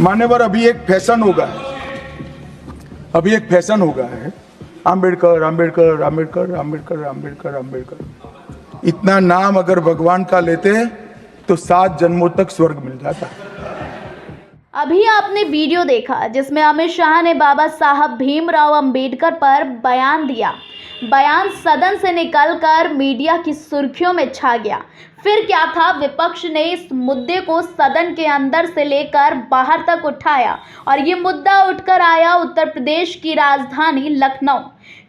मान्यवर, अभी एक फैशन हो गया है, आम्बेडकर आम्बेडकर आम्बेडकर आम्बेडकर आम्बेडकर आम्बेडकर। इतना नाम अगर भगवान का लेते तो 7 जन्मों तक स्वर्ग मिल जाता। अभी आपने वीडियो देखा जिसमें अमित शाह ने बाबा साहब भीमराव अंबेडकर पर बयान दिया। बयान सदन से निकलकर मीडिया की सुर्खियों में छा गया। फिर क्या था, विपक्ष ने इस मुद्दे को सदन के अंदर से लेकर बाहर तक उठाया और ये मुद्दा उठकर आया उत्तर प्रदेश की राजधानी लखनऊ,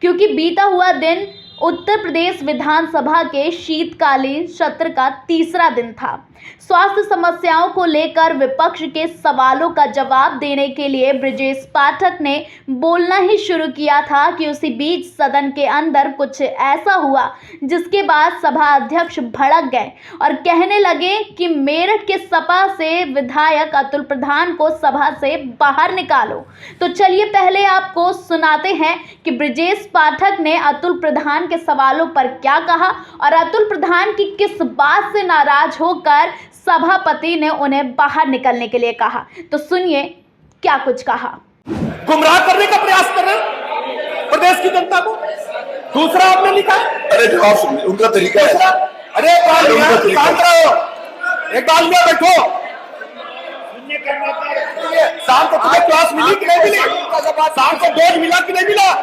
क्योंकि बीता हुआ दिन उत्तर प्रदेश विधानसभा के शीतकालीन सत्र का तीसरा दिन था। स्वास्थ्य समस्याओं को लेकर विपक्ष के सवालों का जवाब देने के लिए ब्रजेश पाठक ने बोलना ही शुरू किया था कि उसी बीच सदन के अंदर कुछ ऐसा हुआ जिसके बाद सभा अध्यक्ष भड़क गए और कहने लगे कि मेरठ के सपा से विधायक अतुल प्रधान को सभा से बाहर निकालो। तो चलिए पहले आपको सुनाते हैं कि ब्रजेश पाठक ने अतुल प्रधान के सवालों पर क्या कहा और अतुल प्रधान की किस बात से नाराज होकर सभापति ने उन्हें बाहर निकलने के लिए कहा। तो सुनिए क्या कुछ कहा। गुमराह करने का प्रयास कर रहे हैं प्रदेश की जनता को। दूसरा आपने लिखा है, अरे जवाब सुनिए, उनका तरीका है। अरे एक बार बैठो, शाम को तुम्हें क्लास मिली कि नहीं मिली? शाम को डोज मिला कि नहीं मिला?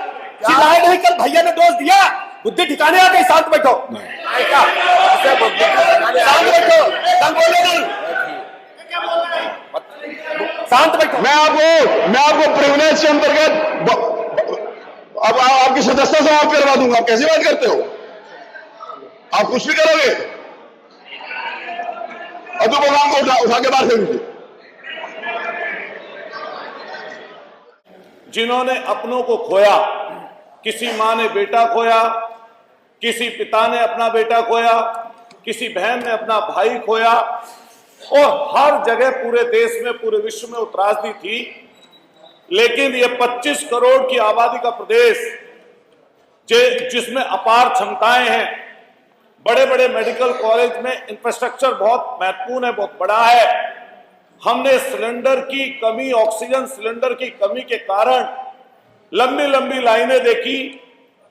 चिल्लाए नहीं, कल भैया ने डोज दिया, बुद्धि ठिकाने आ गई। शांत बैठो, शांत बैठो, कल बोले नहीं, शांत बैठो। मैं आपको प्रिविलेज के अंतर्गत अब आपकी सदस्यता समाप्त करवा दूंगा। आप कैसी बात करते हो? आप कुछ भी करोगे? अतुल प्रधान को उठा के बाहर फेंक दीजिए। जिन्होंने अपनों को खोया, किसी माँ ने बेटा खोया, किसी पिता ने अपना बेटा खोया, किसी बहन ने अपना भाई खोया, और हर जगह पूरे देश में, पूरे विश्व में त्रासदी थी। लेकिन ये 25 करोड़ की आबादी का प्रदेश जिसमें अपार क्षमताएं हैं, बड़े बड़े मेडिकल कॉलेज में इंफ्रास्ट्रक्चर बहुत महत्वपूर्ण है, बहुत बड़ा है। हमने सिलेंडर की कमी, ऑक्सीजन सिलेंडर की कमी के कारण लंबी लंबी लाइनें देखी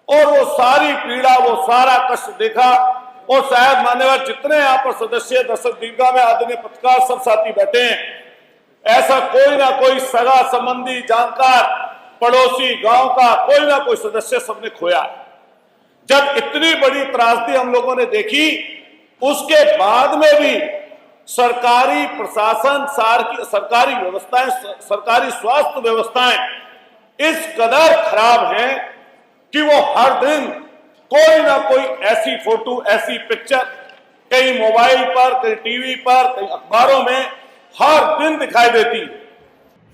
और वो सारी पीड़ा, वो सारा कष्ट देखा। और शायद मान्यवर जितने यहाँ पर सदस्य दर्शक दीर्घा में आदरणीय पत्रकार सब साथी बैठे हैं, ऐसा कोई ना कोई सगा संबंधी, जानकार, पड़ोसी, गांव का कोई ना कोई सदस्य सबने खोया। जब इतनी बड़ी त्रासदी हम लोगों ने देखी, उसके बाद में भी सरकारी प्रशासन, सरकारी व्यवस्थाएं, सरकारी स्वास्थ्य व्यवस्थाएं इस कदर खराब हैं कि वो हर दिन कोई ना कोई ऐसी फोटो, ऐसी पिक्चर कहीं मोबाइल पर, कहीं टीवी पर, कहीं अखबारों में हर दिन दिखाई देती।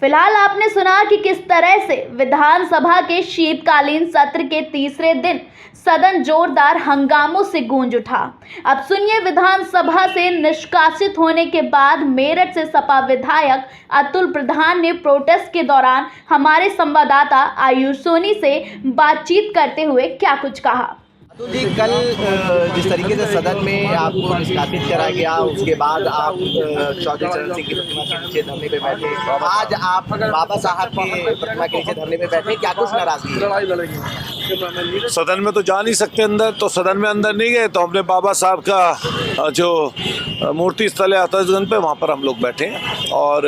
फिलहाल आपने सुना कि किस तरह से विधानसभा के शीतकालीन सत्र के तीसरे दिन सदन जोरदार हंगामों से गूंज उठा। अब सुनिए विधानसभा से निष्कासित होने के बाद मेरठ से सपा विधायक अतुल प्रधान ने प्रोटेस्ट के दौरान हमारे संवाददाता आयुष सोनी से बातचीत करते हुए क्या कुछ कहा। तो जी, कल जिस तरीके से सदन में आपको निष्कासित करा गया, उसके बाद आप चौधरी चरण सिंह की प्रतिमा के नीचे धरने पे बैठे, आज आप बाबा साहब की प्रतिमा के नीचे धरने पे बैठे, क्या कुछ नाराजगी है? सदन में तो जा नहीं सकते अंदर, तो सदन में अंदर नहीं गए, तो हमने बाबा साहब का जो मूर्ति स्थल है आतिशगंज पे, वहाँ पर हम लोग बैठे और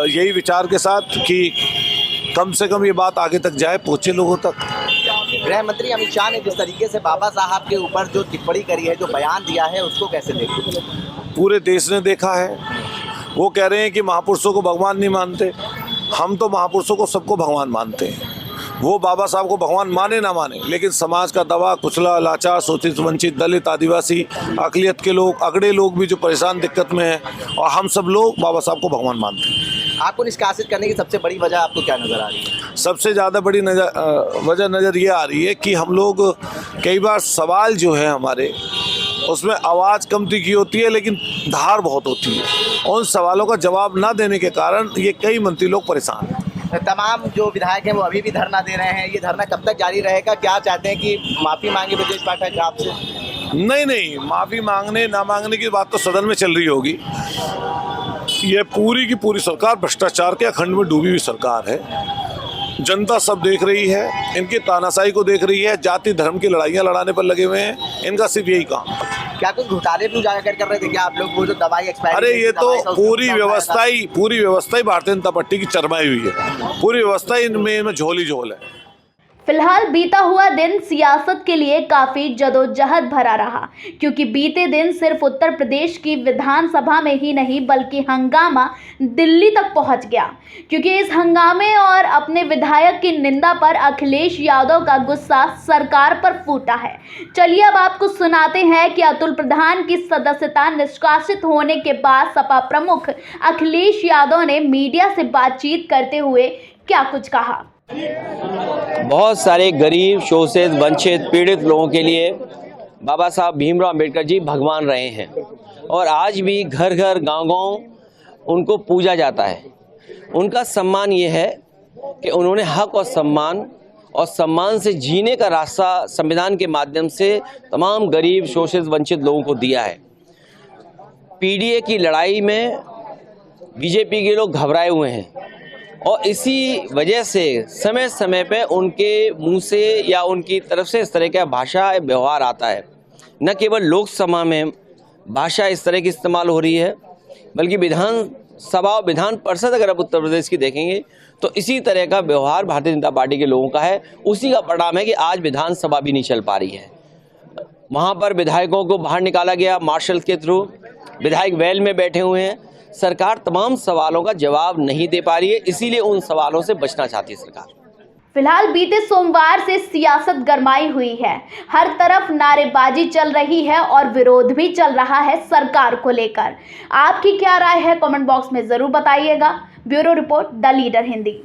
यही विचार के साथ कि कम से कम ये बात आगे तक जाए, पहुँचे लोगों तक। गृह मंत्री अमित शाह ने जिस तरीके से बाबा साहब के ऊपर जो टिप्पणी करी है, जो बयान दिया है, उसको कैसे देखते हैं? पूरे देश ने देखा है। वो कह रहे हैं कि महापुरुषों को भगवान नहीं मानते। हम तो महापुरुषों को सबको भगवान मानते हैं। वो बाबा साहब को भगवान माने ना माने, लेकिन समाज का दबा, कुचला, लाचार, शोषित, वंचित, दलित, आदिवासी, अकलियत के लोग, अगड़े लोग भी जो परेशान, दिक्कत में हैं, और हम सब लोग बाबा साहब को भगवान मानते हैं। आपको निष्कासित करने की सबसे बड़ी वजह आपको क्या नजर आ रही है? सबसे ज़्यादा बड़ी वजह नज़र ये आ रही है कि हम लोग कई बार सवाल जो है हमारे, उसमें आवाज़ कम तीखी होती है लेकिन धार बहुत होती है। उन सवालों का जवाब ना देने के कारण ये कई मंत्री लोग परेशान हैं। तमाम जो विधायक हैं वो अभी भी धरना दे रहे हैं, ये धरना कब तक जारी रहेगा? क्या चाहते हैं कि माफ़ी मांगे ब्रजेश पाठक आपसे? नहीं, माफ़ी मांगने ना मांगने की बात तो सदन में चल रही होगी। ये पूरी की पूरी सरकार भ्रष्टाचार के अखंड में डूबी हुई सरकार है। जनता सब देख रही है, इनकी तानाशाही को देख रही है, जाति धर्म की लड़ाइयाँ लड़ाने पर लगे हुए हैं। इनका सिर्फ यही काम है। क्या कुछ घोटाले भी उजागर कर रहे थे क्या आप लोग? वो जो दवाई एक्सपायरी, अरे ये तो पूरी व्यवस्था ही भारतीय जनता पार्टी की चरमाई हुई है। पूरी व्यवस्था इनमें झोल ही झोल है। फिलहाल बीता हुआ दिन सियासत के लिए काफी जदोजहद भरा रहा, क्योंकि बीते दिन सिर्फ उत्तर प्रदेश की विधानसभा में ही नहीं बल्कि हंगामा दिल्ली तक पहुंच गया, क्योंकि इस हंगामे और अपने विधायक की निंदा पर अखिलेश यादव का गुस्सा सरकार पर फूटा है। चलिए अब आपको सुनाते हैं कि अतुल प्रधान की सदस्यता निष्कासित होने के बाद सपा प्रमुख अखिलेश यादव ने मीडिया से बातचीत करते हुए क्या कुछ कहा। बहुत सारे गरीब, शोषित, वंचित, पीड़ित लोगों के लिए बाबा साहब भीमराव अंबेडकर जी भगवान रहे हैं और आज भी घर घर, गांव-गांव उनको पूजा जाता है। उनका सम्मान ये है कि उन्होंने हक और सम्मान से जीने का रास्ता संविधान के माध्यम से तमाम गरीब, शोषित, वंचित लोगों को दिया है। पीडीए की लड़ाई में बीजेपी के लोग घबराए हुए हैं और इसी वजह से समय समय पे उनके मुंह से या उनकी तरफ से इस तरह का भाषा व्यवहार आता है। न केवल लोकसभा में भाषा इस तरह की इस्तेमाल हो रही है, बल्कि विधानसभा और विधान परिषद अगर आप उत्तर प्रदेश की देखेंगे तो इसी तरह का व्यवहार भारतीय जनता पार्टी के लोगों का है। उसी का परिणाम है कि आज विधानसभा भी नहीं चल पा रही है। वहाँ पर विधायकों को बाहर निकाला गया मार्शल के थ्रू, विधायक वेल में बैठे हुए हैं। सरकार तमाम सवालों का जवाब नहीं दे पा रही है, इसीलिए उन सवालों से बचना चाहती है सरकार। फिलहाल बीते सोमवार से सियासत गरमाई हुई है। हर तरफ नारेबाजी चल रही है और विरोध भी चल रहा है सरकार को लेकर। आपकी क्या राय है कमेंट बॉक्स में जरूर बताइएगा। Bureau report, the leader Hindi.